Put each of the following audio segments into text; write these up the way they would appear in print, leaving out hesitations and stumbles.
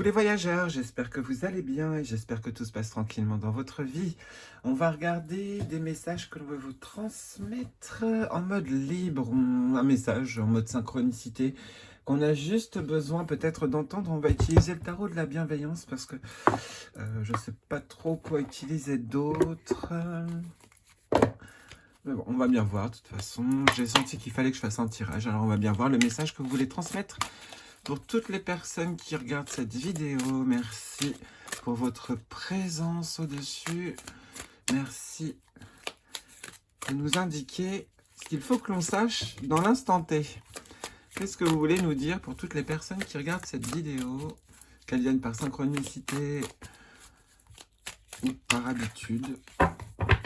les voyageurs, j'espère que vous allez bien et j'espère que tout se passe tranquillement dans votre vie. On va regarder des messages que l'on veut vous transmettre en mode libre, un message en mode synchronicité qu'on a juste besoin peut-être d'entendre. On va utiliser le tarot de la bienveillance parce que je ne sais pas trop quoi utiliser d'autre. Mais bon, on va bien voir de toute façon. J'ai senti qu'il fallait que je fasse un tirage, alors on va bien voir le message que vous voulez transmettre. Pour toutes les personnes qui regardent cette vidéo, merci pour votre présence au-dessus. Merci de nous indiquer ce qu'il faut que l'on sache dans l'instant T. Qu'est-ce que vous voulez nous dire pour toutes les personnes qui regardent cette vidéo, qu'elles viennent par synchronicité ou par habitude?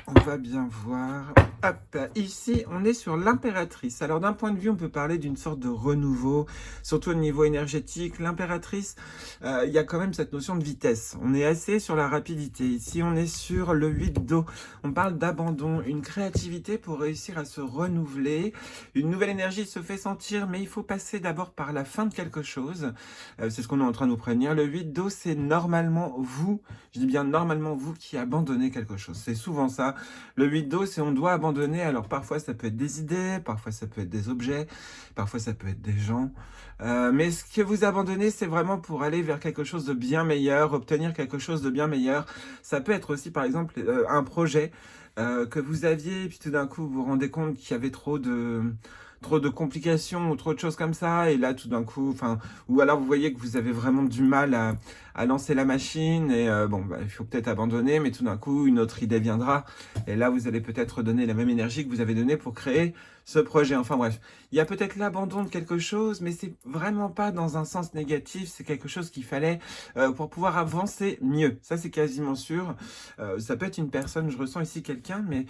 On va bien voir. Hop, ici, on est sur l'impératrice. Alors, d'un point de vue, on peut parler d'une sorte de renouveau, surtout au niveau énergétique. L'impératrice, il y a quand même cette notion de vitesse. On est assez sur la rapidité. Ici, on est sur le 8 d'eau. On parle d'abandon, une créativité pour réussir à se renouveler. Une nouvelle énergie se fait sentir, mais il faut passer d'abord par la fin de quelque chose. C'est ce qu'on est en train de nous prévenir. Le 8 d'eau, c'est normalement vous, je dis bien normalement vous qui abandonnez quelque chose. C'est souvent ça. Le 8 d'eau, c'est on doit abandonner. Alors parfois ça peut être des idées, parfois ça peut être des objets, parfois ça peut être des gens. Mais ce que vous abandonnez, c'est vraiment pour aller vers quelque chose de bien meilleur, obtenir quelque chose de bien meilleur. Ça peut être aussi par exemple un projet que vous aviez, et puis tout d'un coup vous vous rendez compte qu'il y avait trop de complications ou trop de choses comme ça, et là tout d'un coup, enfin, ou alors vous voyez que vous avez vraiment du mal à lancer la machine, et il faut peut-être abandonner, mais tout d'un coup une autre idée viendra, et là vous allez peut-être donner la même énergie que vous avez donnée pour créer ce projet. Enfin bref, il y a peut-être l'abandon de quelque chose, mais c'est vraiment pas dans un sens négatif, c'est quelque chose qu'il fallait pour pouvoir avancer mieux, ça c'est quasiment sûr. Ça peut être une personne, je ressens ici quelqu'un, mais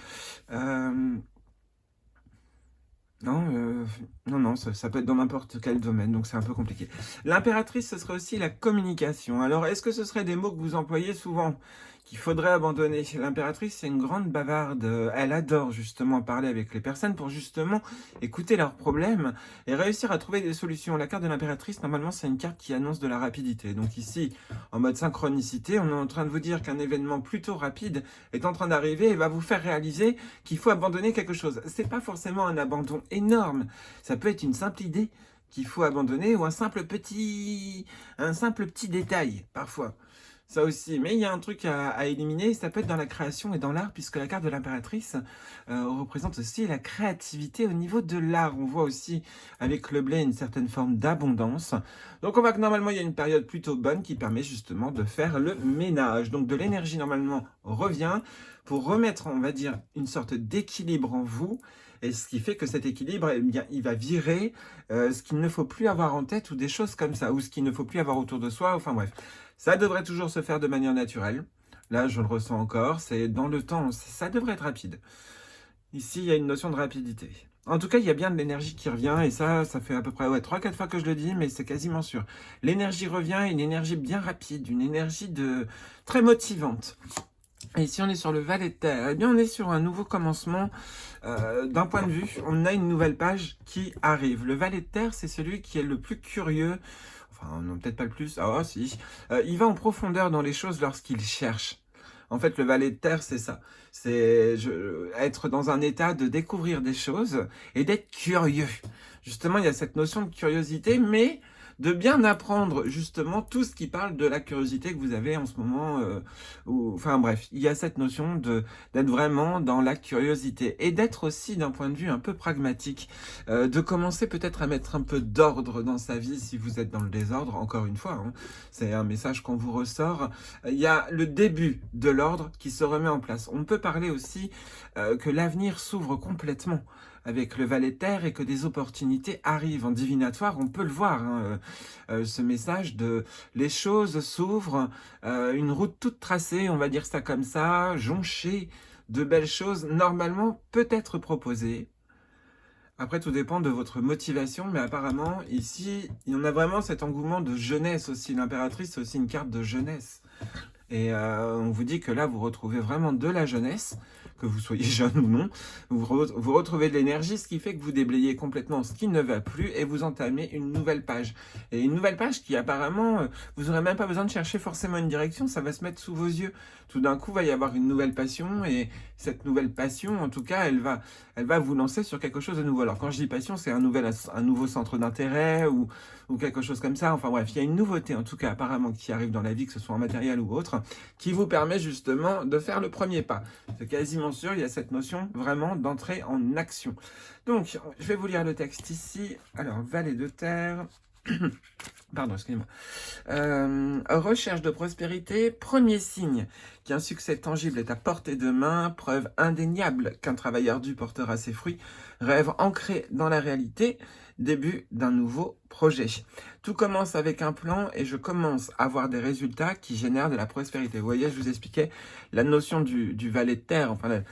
non, ça peut être dans n'importe quel domaine, donc c'est un peu compliqué. L'impératrice, ce serait aussi la communication. Alors, est-ce que ce serait des mots que vous employez souvent, qu'il faudrait abandonner? L'impératrice, c'est une grande bavarde. Elle adore justement parler avec les personnes pour justement écouter leurs problèmes et réussir à trouver des solutions. La carte de l'impératrice, normalement, c'est une carte qui annonce de la rapidité. Donc ici, en mode synchronicité, on est en train de vous dire qu'un événement plutôt rapide est en train d'arriver et va vous faire réaliser qu'il faut abandonner quelque chose. C'est pas forcément un abandon énorme. Ça peut être une simple idée qu'il faut abandonner ou un simple petit détail, parfois. Ça aussi. Mais il y a un truc à éliminer, ça peut être dans la création et dans l'art, puisque la carte de l'impératrice représente aussi la créativité au niveau de l'art. On voit aussi avec le blé une certaine forme d'abondance. Donc on voit que normalement il y a une période plutôt bonne qui permet justement de faire le ménage. Donc de l'énergie normalement revient pour remettre, on va dire, une sorte d'équilibre en vous. Et ce qui fait que cet équilibre, eh bien, il va virer ce qu'il ne faut plus avoir en tête ou des choses comme ça, ou ce qu'il ne faut plus avoir autour de soi, enfin bref. Ça devrait toujours se faire de manière naturelle. Là, je le ressens encore, c'est dans le temps, ça devrait être rapide. Ici, il y a une notion de rapidité. En tout cas, il y a bien de l'énergie qui revient, et ça fait à peu près 3-4 fois que je le dis, mais c'est quasiment sûr. L'énergie revient, une énergie bien rapide, une énergie très motivante. Et ici, on est sur le Valet de Terre. Eh bien, on est sur un nouveau commencement. D'un point de vue, on a une nouvelle page qui arrive. Le Valet de Terre, c'est celui qui est le plus curieux. Enfin, non, peut-être pas le plus. Ah, si. Il va en profondeur dans les choses lorsqu'il cherche. En fait, le Valet de Terre, c'est ça. C'est être dans un état de découvrir des choses et d'être curieux. Justement, il y a cette notion de curiosité, mais de bien apprendre justement tout ce qui parle de la curiosité que vous avez en ce moment. Enfin bref, il y a cette notion d'être vraiment dans la curiosité et d'être aussi d'un point de vue un peu pragmatique, de commencer peut-être à mettre un peu d'ordre dans sa vie si vous êtes dans le désordre, encore une fois, hein, c'est un message qu'on vous ressort. Il y a le début de l'ordre qui se remet en place. On peut parler aussi que l'avenir s'ouvre complètement avec le Valet de Terre et que des opportunités arrivent en divinatoire, on peut le voir, hein, ce message de les choses s'ouvrent, une route toute tracée, on va dire ça comme ça, jonchée de belles choses, normalement peut être proposées. Après, tout dépend de votre motivation, mais apparemment, ici, il y en a vraiment cet engouement de jeunesse aussi. L'impératrice, c'est aussi une carte de jeunesse. Et on vous dit que là, vous retrouvez vraiment de la jeunesse, que vous soyez jeune ou non, vous retrouvez de l'énergie, ce qui fait que vous déblayez complètement ce qui ne va plus et vous entamez une nouvelle page. Et une nouvelle page qui apparemment, vous n'aurez même pas besoin de chercher forcément une direction, ça va se mettre sous vos yeux. Tout d'un coup, il va y avoir une nouvelle passion et cette nouvelle passion, en tout cas, elle va vous lancer sur quelque chose de nouveau. Alors quand je dis passion, c'est un nouveau centre d'intérêt ou quelque chose comme ça. Enfin bref, il y a une nouveauté en tout cas apparemment qui arrive dans la vie, que ce soit en matériel ou autre, qui vous permet justement de faire le premier pas. C'est quasiment sûr, il y a cette notion vraiment d'entrer en action. Donc, je vais vous lire le texte ici. Alors, Valet de terre... Pardon, excusez-moi. Recherche de prospérité, premier signe qu'un succès tangible est à portée de main, preuve indéniable qu'un travail ardu portera ses fruits, rêve ancré dans la réalité, début d'un nouveau projet. Tout commence avec un plan et je commence à voir des résultats qui génèrent de la prospérité. Vous voyez, je vous expliquais la notion du valet de terre. Enfin,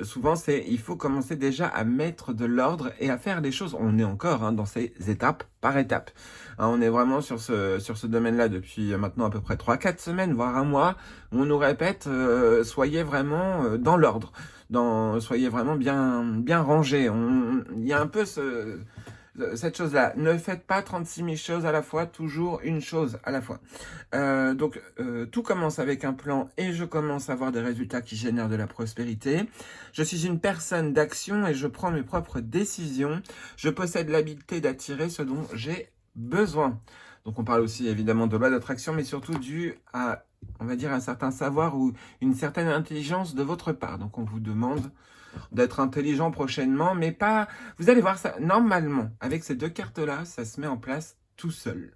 souvent, il faut commencer déjà à mettre de l'ordre et à faire les choses. On est encore dans ces étapes par étapes. On est vraiment sur ce domaine-là depuis maintenant à peu près 3-4 semaines, voire un mois. On nous répète, soyez vraiment dans l'ordre, soyez vraiment bien rangés. Il y a un peu cette chose-là. Ne faites pas 36 000 choses à la fois, toujours une chose à la fois. Donc, tout commence avec un plan et je commence à avoir des résultats qui génèrent de la prospérité. Je suis une personne d'action et je prends mes propres décisions. Je possède l'habileté d'attirer ce dont j'ai besoin. Donc, on parle aussi évidemment de loi d'attraction, mais surtout dû à, on va dire, un certain savoir ou une certaine intelligence de votre part. Donc, on vous demande d'être intelligent prochainement, mais pas... Vous allez voir ça, normalement, avec ces deux cartes-là, ça se met en place tout seul.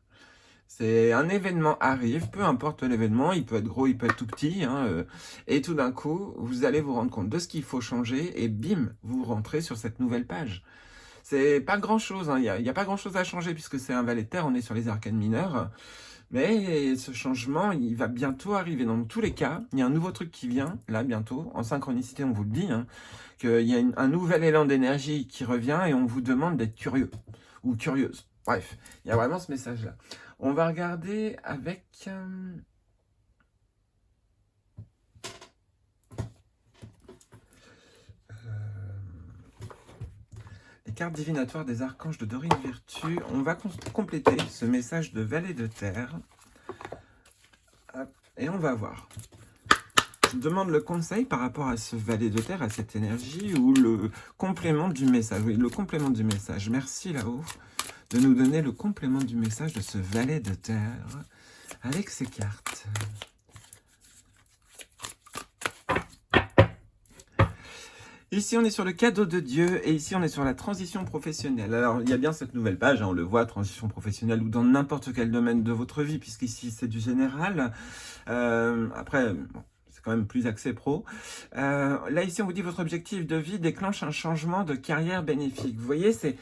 C'est un événement arrive, peu importe l'événement, il peut être gros, il peut être tout petit, et tout d'un coup, vous allez vous rendre compte de ce qu'il faut changer, et bim, vous rentrez sur cette nouvelle page. C'est pas grand-chose, il n'y a pas grand-chose à changer, puisque c'est un valet de terre, on est sur les arcanes mineurs, mais ce changement, il va bientôt arriver. Dans tous les cas, il y a un nouveau truc qui vient, là, bientôt, en synchronicité, on vous le dit, qu'il y a un nouvel élan d'énergie qui revient et on vous demande d'être curieux ou curieuse. Bref, il y a vraiment ce message-là. On va regarder avec... les cartes divinatoires des archanges de Dorine Virtue. On va compléter ce message de Valet de terre. Hop, et on va voir. Je demande le conseil par rapport à ce valet de terre, à cette énergie, ou le complément du message. Oui, le complément du message. Merci là-haut de nous donner le complément du message de ce valet de terre avec ces cartes. Ici, on est sur le cadeau de Dieu et ici, on est sur la transition professionnelle. Alors, il y a bien cette nouvelle page, on le voit, transition professionnelle ou dans n'importe quel domaine de votre vie, puisqu'ici, c'est du général. Après... Bon, quand même plus axé pro. Là, ici, on vous dit votre objectif de vie déclenche un changement de carrière bénéfique. Vous voyez, c'est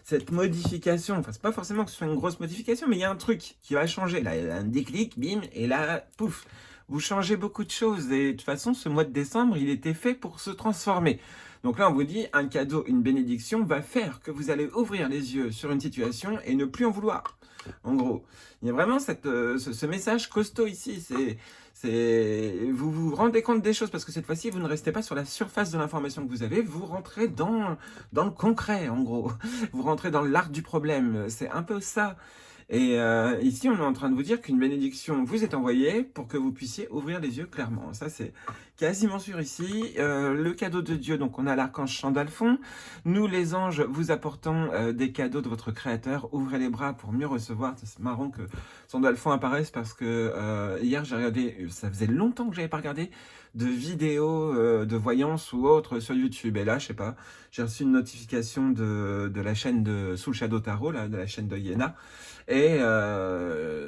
cette modification. Enfin, c'est pas forcément que ce soit une grosse modification, mais il y a un truc qui va changer. Là, il y a un déclic, bim, et là, pouf, vous changez beaucoup de choses. Et de toute façon, ce mois de décembre, il était fait pour se transformer. Donc là, on vous dit, un cadeau, une bénédiction va faire que vous allez ouvrir les yeux sur une situation et ne plus en vouloir. En gros, il y a vraiment ce message costaud ici. Vous vous rendez compte des choses parce que cette fois-ci, vous ne restez pas sur la surface de l'information que vous avez, vous rentrez dans le concret, en gros. Vous rentrez dans l'art du problème. C'est un peu ça. Et ici, on est en train de vous dire qu'une bénédiction vous est envoyée pour que vous puissiez ouvrir les yeux clairement. Ça, c'est quasiment sûr ici. Le cadeau de Dieu, donc on a l'archange Sandalphon. Nous, les anges, vous apportons des cadeaux de votre Créateur. Ouvrez les bras pour mieux recevoir. C'est marrant que Sandalphon apparaisse parce que hier, j'ai regardé, ça faisait longtemps que j'avais pas regardé de vidéos de voyance ou autre sur YouTube. Et là, je sais pas, j'ai reçu une notification de la chaîne de Soul Shadow Tarot, là, de la chaîne de Yéna. Et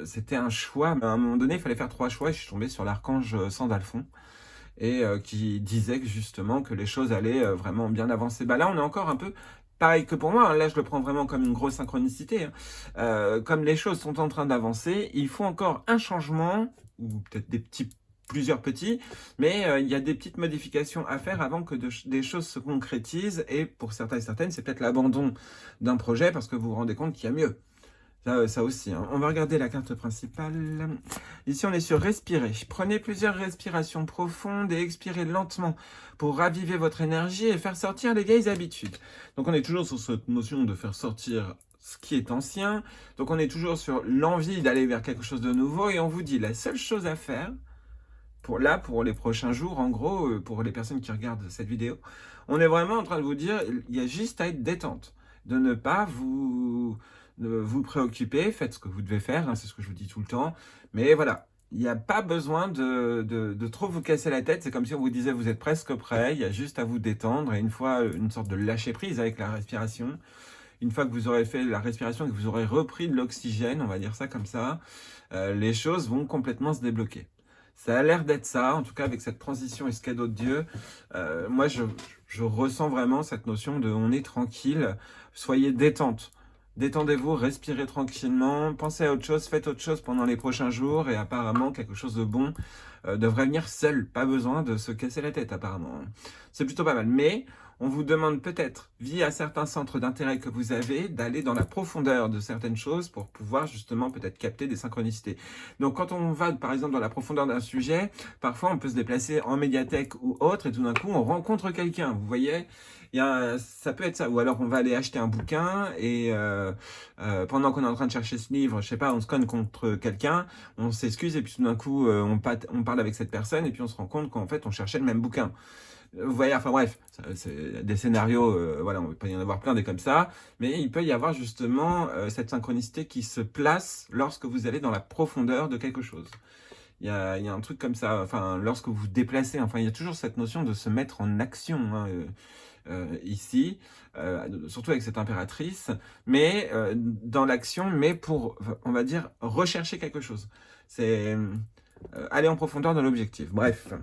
c'était un choix. À un moment donné, il fallait faire 3 choix. Et je suis tombé sur l'archange Sandalphon. Et qui disait que justement que les choses allaient vraiment bien avancer. Bah là, on est encore un peu pareil que pour moi. Là, je le prends vraiment comme une grosse synchronicité. Comme les choses sont en train d'avancer, il faut encore un changement, ou peut-être plusieurs petits, mais il y a des petites modifications à faire avant que des choses se concrétisent. Et pour certains et certaines, c'est peut-être l'abandon d'un projet parce que vous vous rendez compte qu'il y a mieux. Ça aussi, hein. On va regarder la carte principale. Ici, on est sur respirer. Prenez plusieurs respirations profondes et expirez lentement pour raviver votre énergie et faire sortir les vieilles habitudes. Donc, on est toujours sur cette notion de faire sortir ce qui est ancien. Donc, on est toujours sur l'envie d'aller vers quelque chose de nouveau. Et on vous dit, la seule chose à faire, pour les prochains jours, en gros, pour les personnes qui regardent cette vidéo, on est vraiment en train de vous dire, il y a juste à être détente, de ne pas vous préoccuper, faites ce que vous devez faire, hein, c'est ce que je vous dis tout le temps, mais voilà, il n'y a pas besoin de trop vous casser la tête, c'est comme si on vous disait vous êtes presque prêt, il y a juste à vous détendre, et une fois, une sorte de lâcher prise avec la respiration, une fois que vous aurez fait la respiration et que vous aurez repris de l'oxygène, on va dire ça comme ça, les choses vont complètement se débloquer. Ça a l'air d'être ça, en tout cas avec cette transition et ce cadeau de Dieu. Moi, je ressens vraiment cette notion de on est tranquille, soyez détente. Détendez-vous, respirez tranquillement, pensez à autre chose, faites autre chose pendant les prochains jours et apparemment quelque chose de bon devrait venir seul. Pas besoin de se casser la tête apparemment. C'est plutôt pas mal. Mais on vous demande peut-être, via certains centres d'intérêt que vous avez, d'aller dans la profondeur de certaines choses pour pouvoir justement peut-être capter des synchronicités. Donc quand on va par exemple dans la profondeur d'un sujet, parfois on peut se déplacer en médiathèque ou autre et tout d'un coup on rencontre quelqu'un. Vous voyez, ça peut être ça. Ou alors on va aller acheter un bouquin et pendant qu'on est en train de chercher ce livre, je sais pas, on se conne contre quelqu'un, on s'excuse et puis tout d'un coup on parle avec cette personne et puis on se rend compte qu'en fait on cherchait le même bouquin. Vous voyez, enfin bref, c'est des scénarios, voilà, on peut y en avoir plein des comme ça, mais il peut y avoir justement cette synchronicité qui se place lorsque vous allez dans la profondeur de quelque chose. Il y a un truc comme ça, enfin, lorsque vous vous déplacez, enfin, il y a toujours cette notion de se mettre en action, hein, ici, surtout avec cette impératrice, mais dans l'action, mais pour, on va dire, rechercher quelque chose. C'est aller en profondeur dans l'objectif. Bref.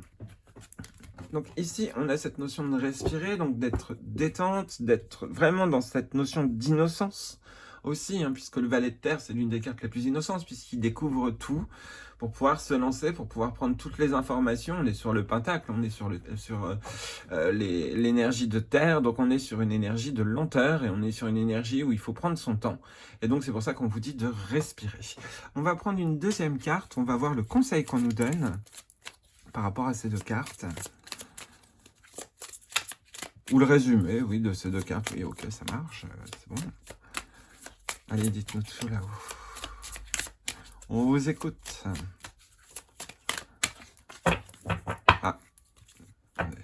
Donc ici, on a cette notion de respirer, donc d'être détente, d'être vraiment dans cette notion d'innocence aussi, hein, puisque le valet de terre, c'est l'une des cartes les plus innocentes, puisqu'il découvre tout pour pouvoir se lancer, pour pouvoir prendre toutes les informations. On est sur le pentacle, on est sur l'énergie de terre, donc on est sur une énergie de lenteur, et on est sur une énergie où il faut prendre son temps. Et donc c'est pour ça qu'on vous dit de respirer. On va prendre une deuxième carte, on va voir le conseil qu'on nous donne par rapport à ces deux cartes. Ou le résumé, oui, de ces deux cartes. Oui, ok, ça marche, c'est bon. Allez, dites-nous tout là-haut. On vous écoute. Ah, attendez.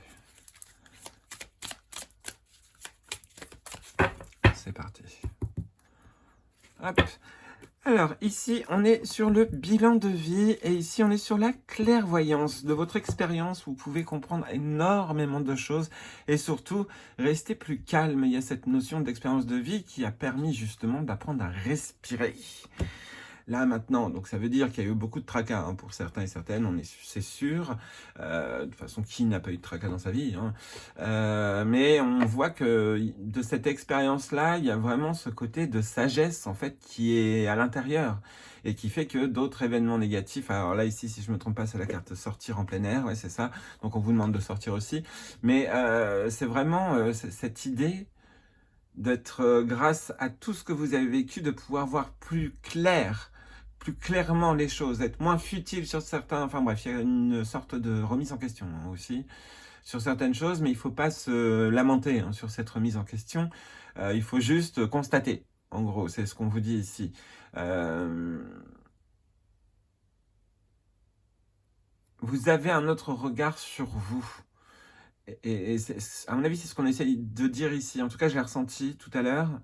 C'est parti. Hop. Alors, ici, on est sur le bilan de vie et ici, on est sur la clairvoyance. De votre expérience, vous pouvez comprendre énormément de choses et surtout, rester plus calme. Il y a cette notion d'expérience de vie qui a permis justement d'apprendre à respirer. Là, maintenant, donc ça veut dire qu'il y a eu beaucoup de tracas hein, pour certains et certaines, c'est sûr. De toute façon, qui n'a pas eu de tracas dans sa vie hein. Mais on voit que de cette expérience-là, il y a vraiment ce côté de sagesse, en fait, qui est à l'intérieur et qui fait que d'autres événements négatifs, alors là, ici, si je me trompe pas, c'est la carte sortir en plein air, ouais, c'est ça. Donc, on vous demande de sortir aussi. Mais c'est vraiment cette idée d'être, grâce à tout ce que vous avez vécu, de pouvoir voir plus clairement les choses, être moins futile sur certains, enfin bref, il y a une sorte de remise en question hein, aussi sur certaines choses, mais il ne faut pas se lamenter hein, sur cette remise en question, il faut juste constater, en gros, c'est ce qu'on vous dit ici. Vous avez un autre regard sur vous. Et à mon avis, c'est ce qu'on essaye de dire ici. En tout cas, je l'ai ressenti tout à l'heure,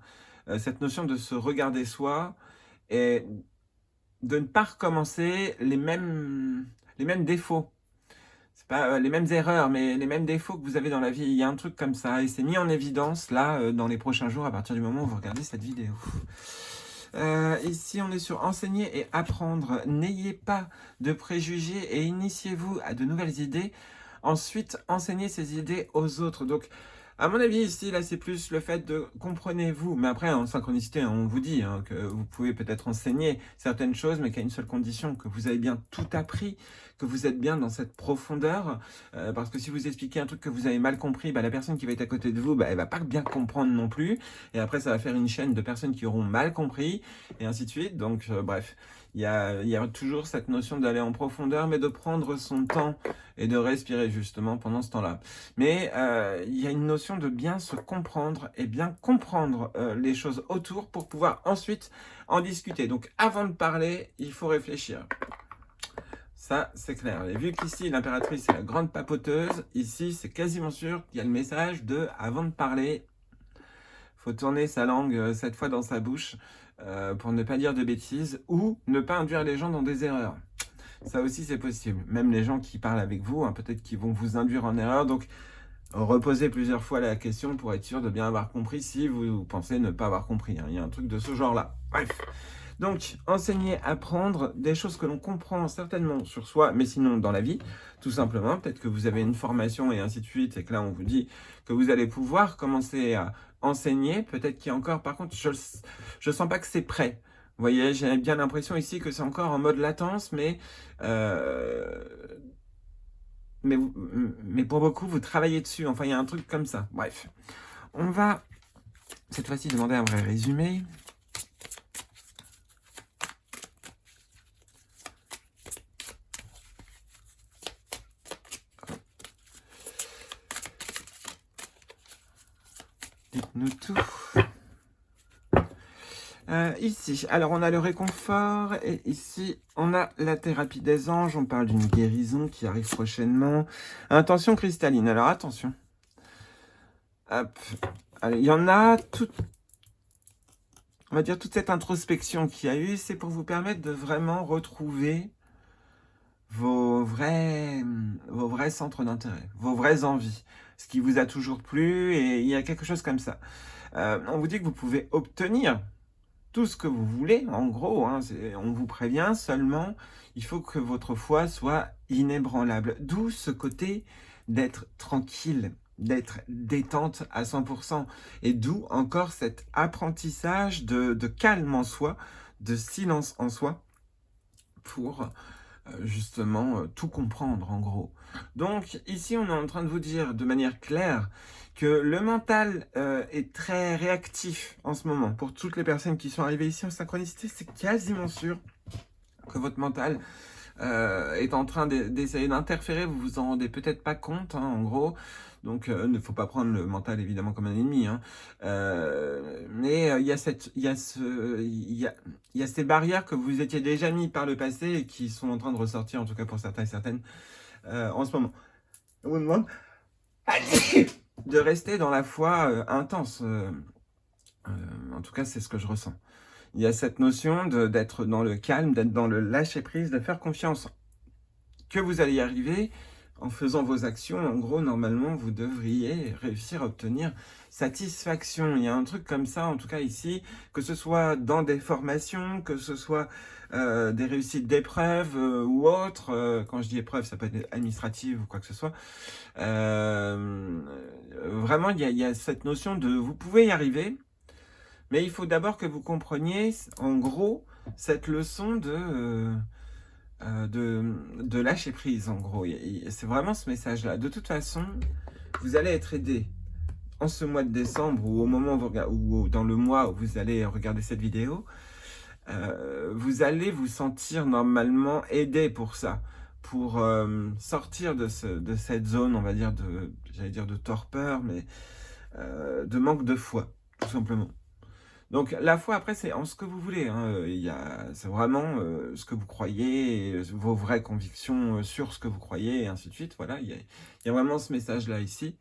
cette notion de se regarder soi et de ne pas recommencer les mêmes défauts. C'est pas les mêmes erreurs, mais les mêmes défauts que vous avez dans la vie. Il y a un truc comme ça, et c'est mis en évidence, là, dans les prochains jours, à partir du moment où vous regardez cette vidéo. Ici, on est sur enseigner et apprendre. N'ayez pas de préjugés et initiez-vous à de nouvelles idées. Ensuite, enseignez ces idées aux autres. Donc, À mon avis, ici, là, c'est plus le fait de comprenez-vous. Mais après, en synchronicité, hein, on vous dit hein, que vous pouvez peut-être enseigner certaines choses, mais qu'à une seule condition, que vous avez bien tout appris, que vous êtes bien dans cette profondeur. Parce que si vous expliquez un truc que vous avez mal compris, bah, la personne qui va être à côté de vous, bah, elle va pas bien comprendre non plus. Et après, ça va faire une chaîne de personnes qui auront mal compris, et ainsi de suite. Donc, bref. Il y a toujours cette notion d'aller en profondeur, mais de prendre son temps et de respirer justement pendant ce temps-là. Mais il y a une notion de bien se comprendre et bien comprendre les choses autour pour pouvoir ensuite en discuter. Donc avant de parler, il faut réfléchir. Ça, c'est clair. Et vu qu'ici, l'impératrice est la grande papoteuse, ici, c'est quasiment sûr qu'il y a le message de avant de parler, faut tourner sa langue 7 fois dans sa bouche pour ne pas dire de bêtises ou ne pas induire les gens dans des erreurs. Ça aussi, c'est possible. Même les gens qui parlent avec vous, hein, peut-être qu'ils vont vous induire en erreur. Donc, reposez plusieurs fois la question pour être sûr de bien avoir compris si vous pensez ne pas avoir compris. Hein. Il y a un truc de ce genre-là. Bref. Donc, enseigner, apprendre des choses que l'on comprend certainement sur soi, mais sinon dans la vie, tout simplement. Peut-être que vous avez une formation et ainsi de suite, et que là, on vous dit que vous allez pouvoir commencer à enseigner. Peut-être qu'il y a encore, par contre, je sens pas que c'est prêt. Vous voyez, j'ai bien l'impression ici que c'est encore en mode latence, euh, mais pour beaucoup, vous travaillez dessus. Enfin, il y a un truc comme ça. Bref, on va cette fois-ci demander un vrai résumé. Dites-nous tout. Ici, alors on a le réconfort et ici on a la thérapie des anges. On parle d'une guérison qui arrive prochainement. Intention cristalline. Alors attention. Hop. Alors, il y en a toute, on va dire toute cette introspection qu'il y a eu, c'est pour vous permettre de vraiment retrouver vos vrais centres d'intérêt, vos vraies envies, ce qui vous a toujours plu, et il y a quelque chose comme ça. On vous dit que vous pouvez obtenir tout ce que vous voulez, en gros, hein, on vous prévient, seulement il faut que votre foi soit inébranlable. D'où ce côté d'être tranquille, d'être détente à 100%, et d'où encore cet apprentissage de calme en soi, de silence en soi, pour justement tout comprendre en gros. Donc ici on est en train de vous dire de manière claire que le mental est très réactif en ce moment. Pour toutes les personnes qui sont arrivées ici en synchronicité, c'est quasiment sûr que votre mental est en train d'essayer d'interférer. Vous vous en rendez peut-être pas compte, hein, en gros. Donc, il ne faut pas prendre le mental évidemment comme un ennemi, hein. Mais il y a ces barrières que vous étiez déjà mis par le passé et qui sont en train de ressortir, en tout cas pour certains et certaines, en ce moment. On vous demande de rester dans la foi intense. En tout cas, c'est ce que je ressens. Il y a cette notion d'être dans le calme, d'être dans le lâcher-prise, de faire confiance que vous allez y arriver en faisant vos actions. En gros, normalement, vous devriez réussir à obtenir satisfaction. Il y a un truc comme ça, en tout cas ici, que ce soit dans des formations, que ce soit des réussites d'épreuves ou autres. Quand je dis épreuve, ça peut être administrative ou quoi que ce soit. Vraiment, il y a cette notion de vous pouvez y arriver, mais il faut d'abord que vous compreniez, en gros, cette leçon de lâcher prise, en gros. C'est vraiment ce message-là. De toute façon, vous allez être aidé en ce mois de décembre ou au moment où vous regardez, ou dans le mois où vous allez regarder cette vidéo. Vous allez vous sentir normalement aidé pour ça, pour sortir de cette zone, on va dire, j'allais dire de torpeur, mais de manque de foi, tout simplement. Donc la foi, après, c'est en ce que vous voulez, hein. C'est vraiment ce que vous croyez, vos vraies convictions sur ce que vous croyez, et ainsi de suite. Voilà, il y a vraiment ce message-là ici.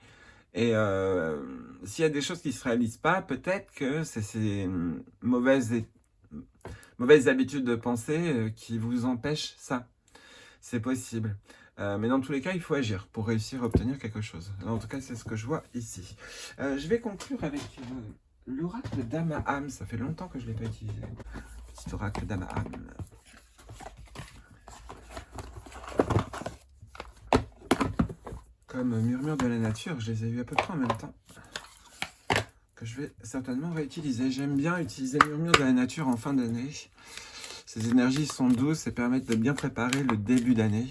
Et s'il y a des choses qui ne se réalisent pas, peut-être que c'est ces mauvaises habitudes de pensée qui vous empêchent ça. C'est possible. Mais dans tous les cas, il faut agir pour réussir à obtenir quelque chose. En tout cas, c'est ce que je vois ici. Je vais conclure avec l'oracle d'Amaham. Ça fait longtemps que je ne l'ai pas utilisé. Petit oracle d'Amaham. Comme murmure de la nature, je les ai eu à peu près en même temps. que je vais certainement réutiliser. J'aime bien utiliser le murmure de la nature en fin d'année. Ces énergies sont douces et permettent de bien préparer le début d'année.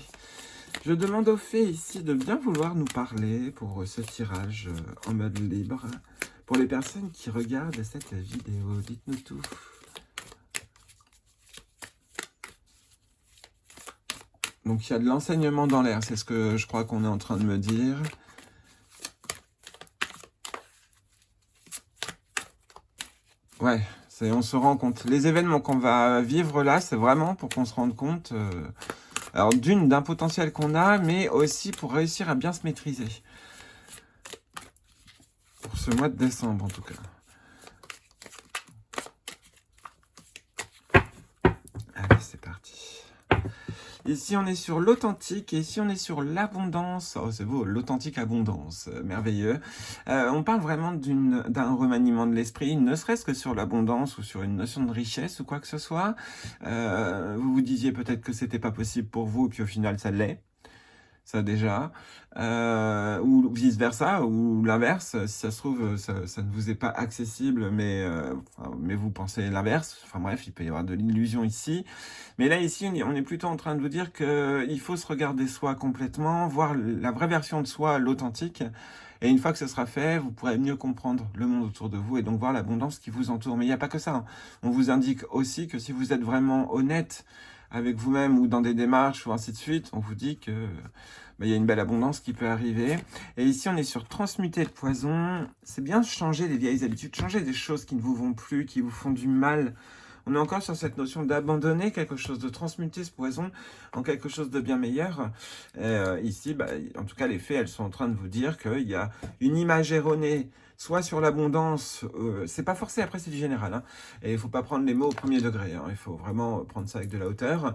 Je demande aux fées ici de bien vouloir nous parler pour ce tirage en mode libre. Pour les personnes qui regardent cette vidéo, dites-nous tout. Donc il y a de l'enseignement dans l'air, c'est ce que je crois qu'on est en train de me dire. Ouais, on se rend compte. Les événements qu'on va vivre là, c'est vraiment pour qu'on se rende compte, alors d'un potentiel qu'on a, mais aussi pour réussir à bien se maîtriser. Pour ce mois de décembre en tout cas. Allez, c'est parti. Ici, on est sur l'authentique et ici, on est sur l'abondance. Oh, c'est beau, l'authentique abondance, merveilleux. On parle vraiment d'un remaniement de l'esprit, ne serait-ce que sur l'abondance ou sur une notion de richesse ou quoi que ce soit. Vous vous disiez peut-être que c'était pas possible pour vous, et puis au final, ça l'est. Ça déjà, ou vice-versa, ou l'inverse, si ça se trouve, ça ne vous est pas accessible, mais vous pensez l'inverse. Enfin bref, il peut y avoir de l'illusion ici. Mais là, ici, on est plutôt en train de vous dire qu'il faut se regarder soi complètement, voir la vraie version de soi, l'authentique. Et une fois que ce sera fait, vous pourrez mieux comprendre le monde autour de vous et donc voir l'abondance qui vous entoure. Mais il n'y a pas que ça, hein. On vous indique aussi que si vous êtes vraiment honnête avec vous-même ou dans des démarches ou ainsi de suite, on vous dit que il y a une belle abondance qui peut arriver. Et ici, on est sur transmuter le poison. C'est bien changer les vieilles habitudes, changer des choses qui ne vous vont plus, qui vous font du mal. On est encore sur cette notion d'abandonner quelque chose, de transmuter ce poison en quelque chose de bien meilleur. Ici, en tout cas, les fées, elles sont en train de vous dire qu'il y a une image erronée, soit sur l'abondance, c'est pas forcé, après c'est du général, hein, et il faut pas prendre les mots au premier degré, hein, il faut vraiment prendre ça avec de la hauteur,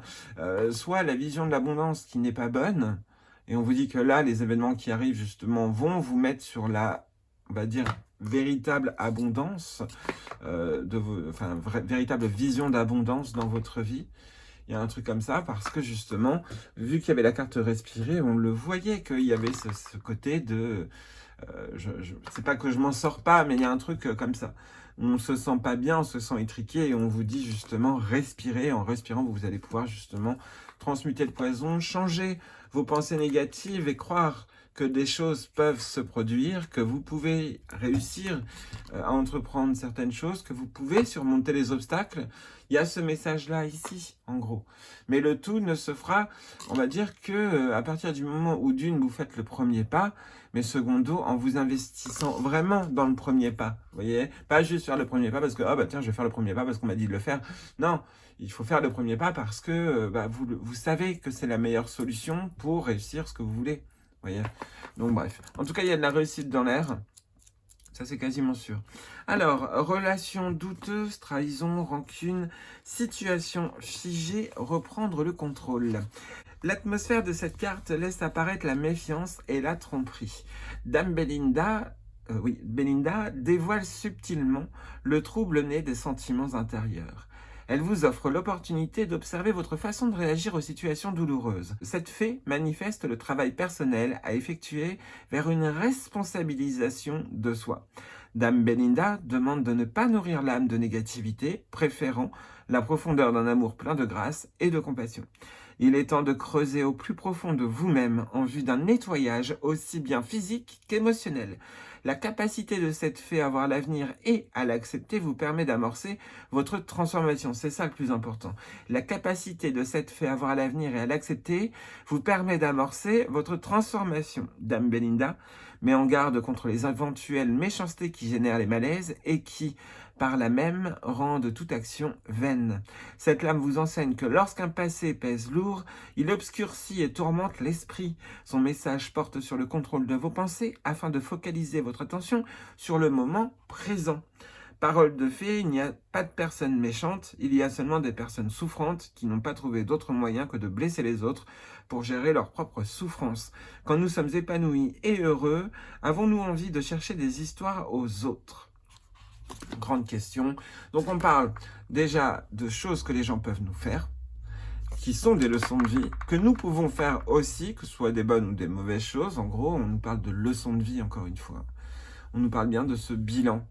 soit la vision de l'abondance qui n'est pas bonne, et on vous dit que là, les événements qui arrivent justement vont vous mettre sur la, on va dire, véritable abondance, véritable vision d'abondance dans votre vie. Il y a un truc comme ça, parce que justement, vu qu'il y avait la carte respirer, on le voyait qu'il y avait ce côté de... c'est pas que je m'en sors pas, mais il y a un truc comme ça. On se sent pas bien, on se sent étriqué, et on vous dit justement, respirez. En respirant, vous allez pouvoir justement transmuter le poison, changer vos pensées négatives et croire que des choses peuvent se produire, que vous pouvez réussir à entreprendre certaines choses, que vous pouvez surmonter les obstacles. Il y a ce message-là ici, en gros. Mais le tout ne se fera, on va dire, que à partir du moment où vous faites le premier pas, mais secondo, en vous investissant vraiment dans le premier pas. Vous voyez, pas juste faire le premier pas parce que, tiens, je vais faire le premier pas parce qu'on m'a dit de le faire. Non, il faut faire le premier pas parce que vous savez que c'est la meilleure solution pour réussir ce que vous voulez. Voyez. Donc bref, en tout cas il y a de la réussite dans l'air, ça c'est quasiment sûr. Alors, relations douteuses, trahison, rancune, situation figée, reprendre le contrôle. L'atmosphère de cette carte laisse apparaître la méfiance et la tromperie. Dame Belinda dévoile subtilement le trouble né des sentiments intérieurs. Elle vous offre l'opportunité d'observer votre façon de réagir aux situations douloureuses. Cette fée manifeste le travail personnel à effectuer vers une responsabilisation de soi. Dame Belinda demande de ne pas nourrir l'âme de négativité, préférant la profondeur d'un amour plein de grâce et de compassion. Il est temps de creuser au plus profond de vous-même en vue d'un nettoyage aussi bien physique qu'émotionnel. La capacité de cette fée à voir l'avenir et à l'accepter vous permet d'amorcer votre transformation. C'est ça le plus important. La capacité de cette fée à voir l'avenir et à l'accepter vous permet d'amorcer votre transformation. Dame Belinda met en garde contre les éventuelles méchancetés qui génèrent les malaises et qui, par là même, rendent toute action vaine. Cette lame vous enseigne que lorsqu'un passé pèse lourd, il obscurcit et tourmente l'esprit. Son message porte sur le contrôle de vos pensées afin de focaliser votre attention sur le moment présent. Parole de fée, il n'y a pas de personnes méchantes, il y a seulement des personnes souffrantes qui n'ont pas trouvé d'autre moyen que de blesser les autres pour gérer leur propre souffrance. Quand nous sommes épanouis et heureux, avons-nous envie de chercher des histoires aux autres ? Grande question. Donc on parle déjà de choses que les gens peuvent nous faire, qui sont des leçons de vie, que nous pouvons faire aussi, que ce soit des bonnes ou des mauvaises choses. En gros, on nous parle de leçons de vie encore une fois. On nous parle bien de ce bilan.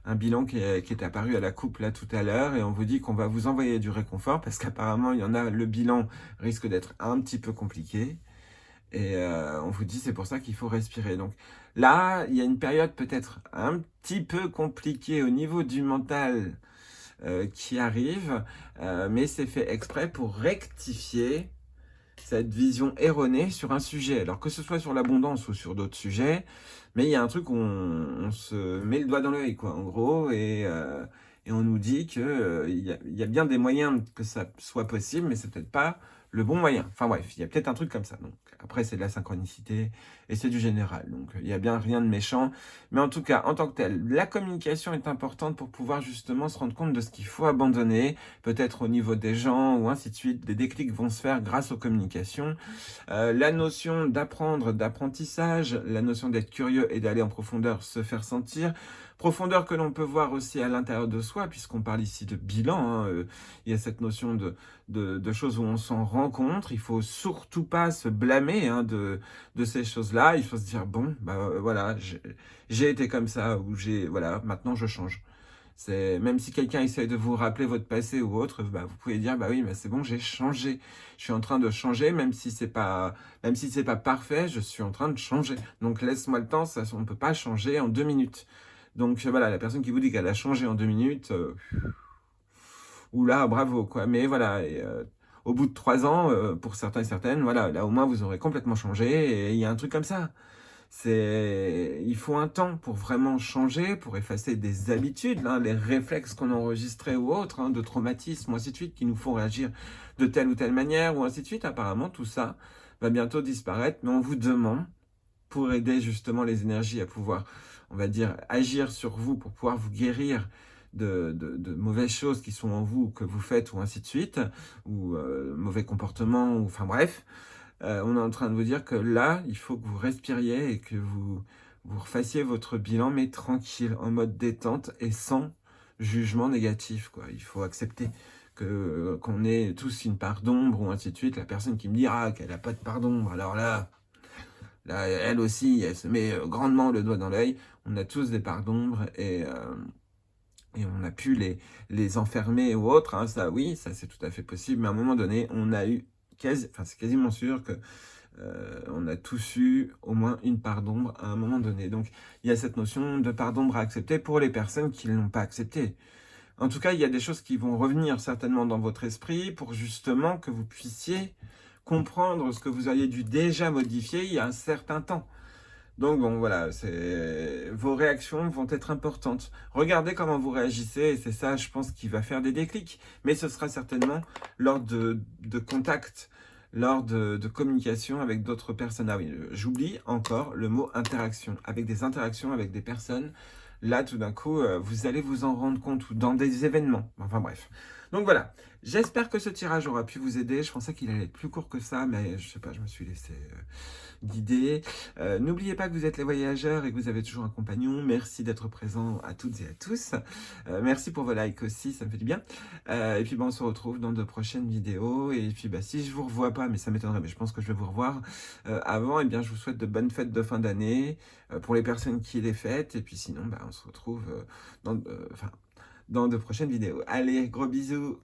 un bilan qui est apparu à la coupe là tout à l'heure et on vous dit qu'on va vous envoyer du réconfort parce qu'apparemment il y en a, le bilan risque d'être un petit peu compliqué et on vous dit c'est pour ça qu'il faut respirer. Donc là, il y a une période peut-être un petit peu compliquée au niveau du mental qui arrive, mais c'est fait exprès pour rectifier cette vision erronée sur un sujet. Alors que ce soit sur l'abondance ou sur d'autres sujets, mais il y a un truc où on se met le doigt dans l'œil, quoi, en gros, et on nous dit que il y a bien des moyens que ça soit possible, mais c'est peut-être pas le bon moyen. Enfin bref, il y a peut-être un truc comme ça. Donc après, c'est de la synchronicité et c'est du général. Donc il y a bien rien de méchant. Mais en tout cas, en tant que tel, la communication est importante pour pouvoir justement se rendre compte de ce qu'il faut abandonner, peut-être au niveau des gens ou ainsi de suite. Des déclics vont se faire grâce aux communications. La notion d'apprendre, d'apprentissage, la notion d'être curieux et d'aller en profondeur, se faire sentir. Profondeur que l'on peut voir aussi à l'intérieur de soi, puisqu'on parle ici de bilan. Hein, il y a cette notion de choses où on s'en rend compte. Il faut surtout pas se blâmer hein, de ces choses-là. Il faut se dire, bon, bah voilà, j'ai été comme ça, ou voilà, maintenant je change. Même si quelqu'un essaie de vous rappeler votre passé ou autre, bah, vous pouvez dire, bah oui, mais c'est bon, j'ai changé. Je suis en train de changer, même si c'est pas parfait, je suis en train de changer. Donc laisse-moi le temps, ça, on ne peut pas changer en 2 minutes. Donc voilà, la personne qui vous dit qu'elle a changé en 2 minutes, oula, bravo, quoi. Mais voilà, au bout de 3 ans, pour certains et certaines, voilà, là au moins vous aurez complètement changé, et il y a un truc comme ça. Il faut un temps pour vraiment changer, pour effacer des habitudes, hein, les réflexes qu'on a enregistrés ou autres, hein, de traumatismes, ou ainsi de suite, qui nous font réagir de telle ou telle manière, ou ainsi de suite. Apparemment, tout ça va bientôt disparaître, mais on vous demande, pour aider justement les énergies à pouvoir, on va dire, agir sur vous, pour pouvoir vous guérir de mauvaises choses qui sont en vous, que vous faites, ou ainsi de suite, ou mauvais comportements, ou enfin bref, on est en train de vous dire que là, il faut que vous respiriez et que vous refassiez votre bilan, mais tranquille, en mode détente et sans jugement négatif, quoi. Il faut accepter qu'on ait tous une part d'ombre ou ainsi de suite. La personne qui me dira qu'elle n'a pas de part d'ombre, alors là, elle aussi, elle se met grandement le doigt dans l'œil. On a tous des parts d'ombre et on a pu les enfermer ou autre, hein. Ça, oui, ça c'est tout à fait possible, mais à un moment donné, on a eu c'est quasiment sûr que on a tous eu au moins une part d'ombre à un moment donné. Donc, il y a cette notion de part d'ombre à accepter pour les personnes qui ne l'ont pas accepté. En tout cas, il y a des choses qui vont revenir certainement dans votre esprit pour justement que vous puissiez comprendre ce que vous auriez dû déjà modifier il y a un certain temps. Donc bon, voilà, vos réactions vont être importantes. Regardez comment vous réagissez, et c'est ça, je pense, qui va faire des déclics. Mais ce sera certainement lors de contacts, lors de communication avec d'autres personnes. Ah oui, j'oublie encore le mot interaction. Avec des interactions avec des personnes, là, tout d'un coup, vous allez vous en rendre compte, ou dans des événements. Enfin bref. Donc voilà, j'espère que ce tirage aura pu vous aider. Je pensais qu'il allait être plus court que ça, mais je sais pas, je me suis laissé guider. N'oubliez pas que vous êtes les voyageurs et que vous avez toujours un compagnon. Merci d'être présent à toutes et à tous. Merci pour vos likes aussi, ça me fait du bien. Et puis on se retrouve dans de prochaines vidéos. Et puis si je vous revois pas, mais ça m'étonnerait, mais je pense que je vais vous revoir avant, et bien je vous souhaite de bonnes fêtes de fin d'année pour les personnes qui les fêtent. Et puis sinon, on se retrouve dans de prochaines vidéos. Allez, gros bisous!